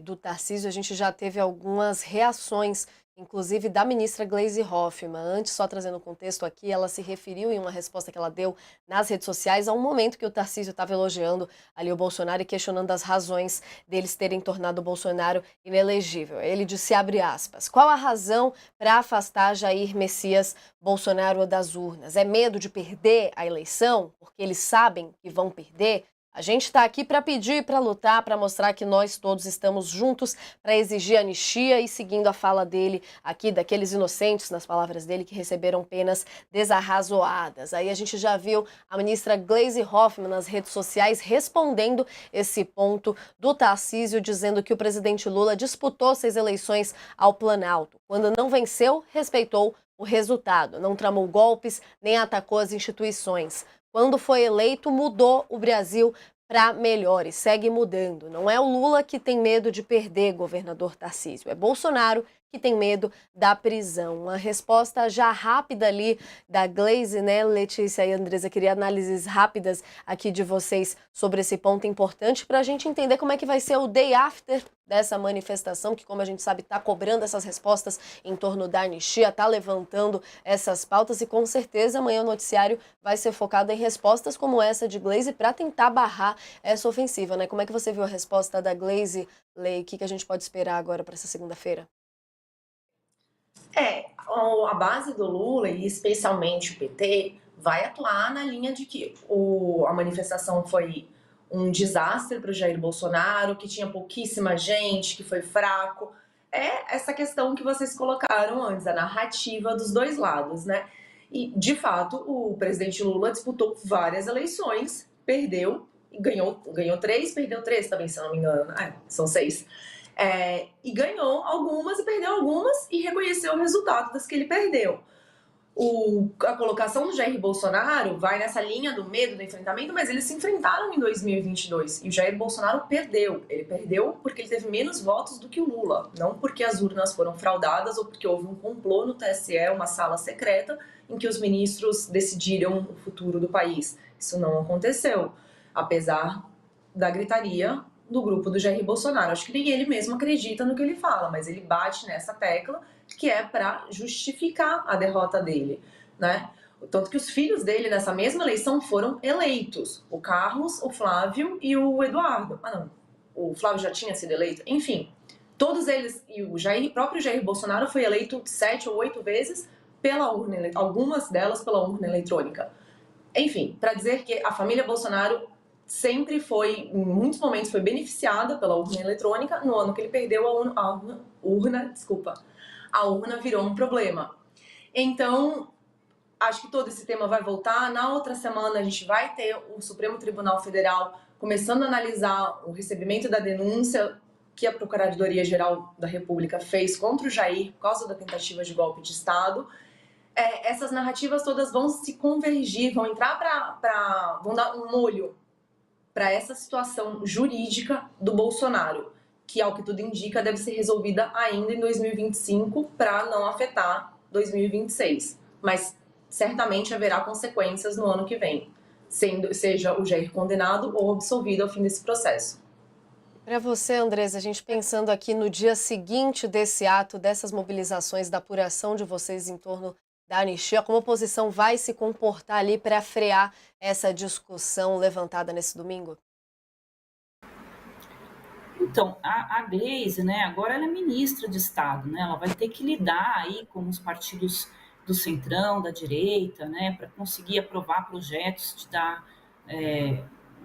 do Tarcísio, a gente já teve algumas reações, inclusive da ministra Gleisi Hoffmann. Antes, só trazendo o contexto aqui, ela se referiu em uma resposta que ela deu nas redes sociais a um momento que o Tarcísio estava elogiando ali o Bolsonaro e questionando as razões deles terem tornado o Bolsonaro inelegível. Ele disse, abre aspas, qual a razão para afastar Jair Messias Bolsonaro das urnas? É medo de perder a eleição? Porque eles sabem que vão perder? A gente está aqui para pedir, para lutar, para mostrar que nós todos estamos juntos para exigir anistia e seguindo a fala dele aqui, daqueles inocentes, nas palavras dele, que receberam penas desarrazoadas. Aí a gente já viu a ministra Gleisi Hoffmann nas redes sociais respondendo esse ponto do Tarcísio, dizendo que o presidente Lula disputou 6 eleições ao Planalto. Quando não venceu, respeitou o resultado, não tramou golpes, nem atacou as instituições. Quando foi eleito, mudou o Brasil para melhor e segue mudando. Não é o Lula que tem medo de perder, governador Tarcísio, é Bolsonaro que tem medo da prisão. Uma resposta já rápida ali da Gleisi, né, Letícia e Andresa? Queria análises rápidas aqui de vocês sobre esse ponto importante para a gente entender como é que vai ser o day after dessa manifestação, que, como a gente sabe, está cobrando essas respostas em torno da anistia, está levantando essas pautas e, com certeza, amanhã o noticiário vai ser focado em respostas como essa de Gleisi para tentar barrar essa ofensiva, né? Como é que você viu a resposta da Gleisi, Lei? O que a gente pode esperar agora para essa segunda-feira? A base do Lula, e especialmente o PT, vai atuar na linha de que a manifestação foi um desastre para o Jair Bolsonaro, que tinha pouquíssima gente, que foi fraco. É essa questão que vocês colocaram antes, a narrativa dos dois lados, né? E, de fato, o presidente Lula disputou várias eleições, perdeu, e ganhou 3, perdeu 3 também, se não me engano. São 6. E ganhou algumas e perdeu algumas e reconheceu o resultado das que ele perdeu. A colocação do Jair Bolsonaro vai nessa linha do medo do enfrentamento, mas eles se enfrentaram em 2022 e o Jair Bolsonaro perdeu. Ele perdeu porque ele teve menos votos do que o Lula, não porque as urnas foram fraudadas ou porque houve um complô no TSE, uma sala secreta, em que os ministros decidiram o futuro do país. Isso não aconteceu, apesar da gritaria do grupo do Jair Bolsonaro. Acho que nem ele mesmo acredita no que ele fala, mas ele bate nessa tecla que é para justificar a derrota dele, né? Tanto que os filhos dele nessa mesma eleição foram eleitos, o Carlos, o Flávio e o Eduardo. Não, o Flávio já tinha sido eleito. Enfim, todos eles, e o próprio Jair Bolsonaro foi eleito 7 ou 8 vezes pela urna, algumas delas pela urna eletrônica. Enfim, para dizer que a família Bolsonaro sempre foi, em muitos momentos, foi beneficiada pela urna eletrônica. No ano que ele perdeu a urna virou um problema. Então, acho que todo esse tema vai voltar. Na outra semana, a gente vai ter o Supremo Tribunal Federal começando a analisar o recebimento da denúncia que a Procuradoria-Geral da República fez contra o Jair por causa da tentativa de golpe de Estado. Essas narrativas todas vão se convergir, vão entrar vão dar um molho para essa situação jurídica do Bolsonaro, que, ao que tudo indica, deve ser resolvida ainda em 2025 para não afetar 2026. Mas certamente haverá consequências no ano que vem, seja o Jair condenado ou absolvido ao fim desse processo. Para você, Andresa, a gente pensando aqui no dia seguinte desse ato, dessas mobilizações, da apuração de vocês em torno da anistia, como a oposição vai se comportar ali para frear essa discussão levantada nesse domingo? Então, a Gleisi, né, agora ela é ministra de Estado, né, ela vai ter que lidar aí com os partidos do centrão, da direita, né, para conseguir aprovar projetos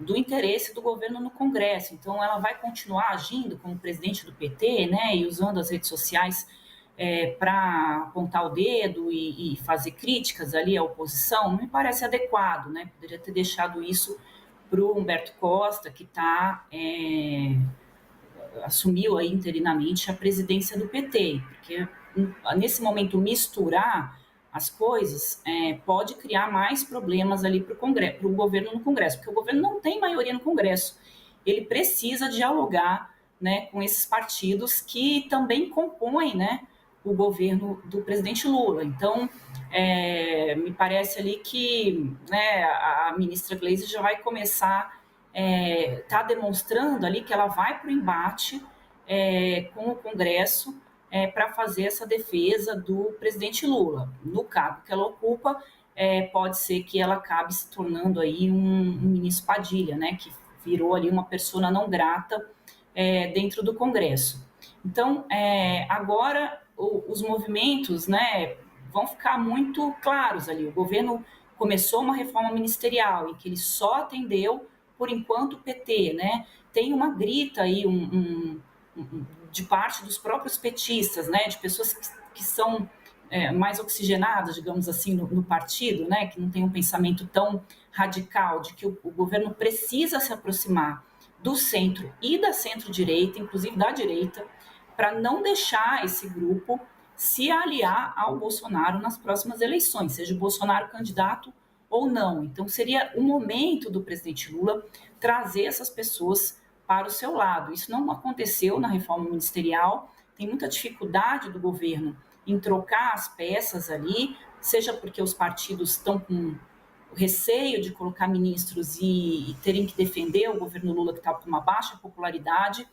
do interesse do governo no Congresso. Então, ela vai continuar agindo como presidente do PT, né, e usando as redes sociais para apontar o dedo e fazer críticas ali à oposição. Não me parece adequado, né, poderia ter deixado isso para o Humberto Costa, que assumiu aí interinamente a presidência do PT, porque nesse momento misturar as coisas pode criar mais problemas ali para o governo no Congresso, porque o governo não tem maioria no Congresso, ele precisa dialogar, né, com esses partidos que também compõem, né, o governo do presidente Lula. Então, me parece ali que, né, a ministra Gleisi já vai começar está demonstrando ali que ela vai para o embate com o Congresso para fazer essa defesa do presidente Lula. No cargo que ela ocupa, pode ser que ela acabe se tornando aí um ministro Padilha, né, que virou ali uma persona não grata dentro do Congresso. Então, agora os movimentos, né, vão ficar muito claros ali. O governo começou uma reforma ministerial em que ele só atendeu, por enquanto, o PT, né? Tem uma grita aí de parte dos próprios petistas, né, de pessoas que são mais oxigenadas, digamos assim, no partido, né, que não tem um pensamento tão radical de que o governo precisa se aproximar do centro e da centro-direita, inclusive da direita, para não deixar esse grupo se aliar ao Bolsonaro nas próximas eleições, seja o Bolsonaro candidato ou não. Então, seria o momento do presidente Lula trazer essas pessoas para o seu lado. Isso não aconteceu na reforma ministerial, tem muita dificuldade do governo em trocar as peças ali, seja porque os partidos estão com receio de colocar ministros e terem que defender o governo Lula, que está com uma baixa popularidade,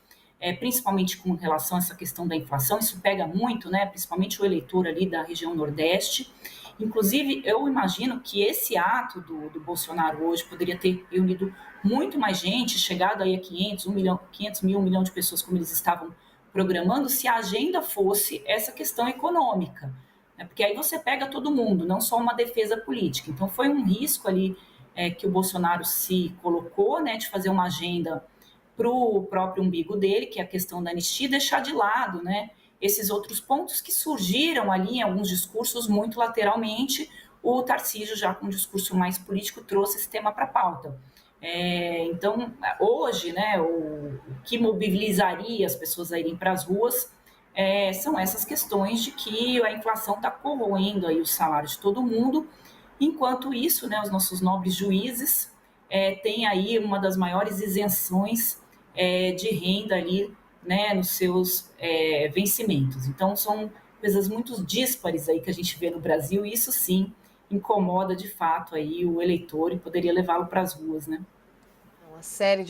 principalmente com relação a essa questão da inflação. Isso pega muito, né, principalmente o eleitor ali da região Nordeste. Inclusive, eu imagino que esse ato do Bolsonaro hoje poderia ter reunido muito mais gente, chegado aí a 500 mil, 1 milhão de pessoas, como eles estavam programando, se a agenda fosse essa questão econômica. Porque aí você pega todo mundo, não só uma defesa política. Então, foi um risco ali que o Bolsonaro se colocou, né, de fazer uma agenda para o próprio umbigo dele, que é a questão da anistia, e deixar de lado, né, esses outros pontos que surgiram ali em alguns discursos muito lateralmente. O Tarcísio, já com um discurso mais político, trouxe esse tema para a pauta. Então, hoje, né, o que mobilizaria as pessoas a irem para as ruas são essas questões de que a inflação está corroendo aí o salário de todo mundo. Enquanto isso, né, os nossos nobres juízes têm aí uma das maiores isenções de renda ali, né, nos seus vencimentos. Então, são coisas muito díspares aí que a gente vê no Brasil, e isso sim incomoda de fato aí o eleitor e poderia levá-lo para as ruas, né? Uma série de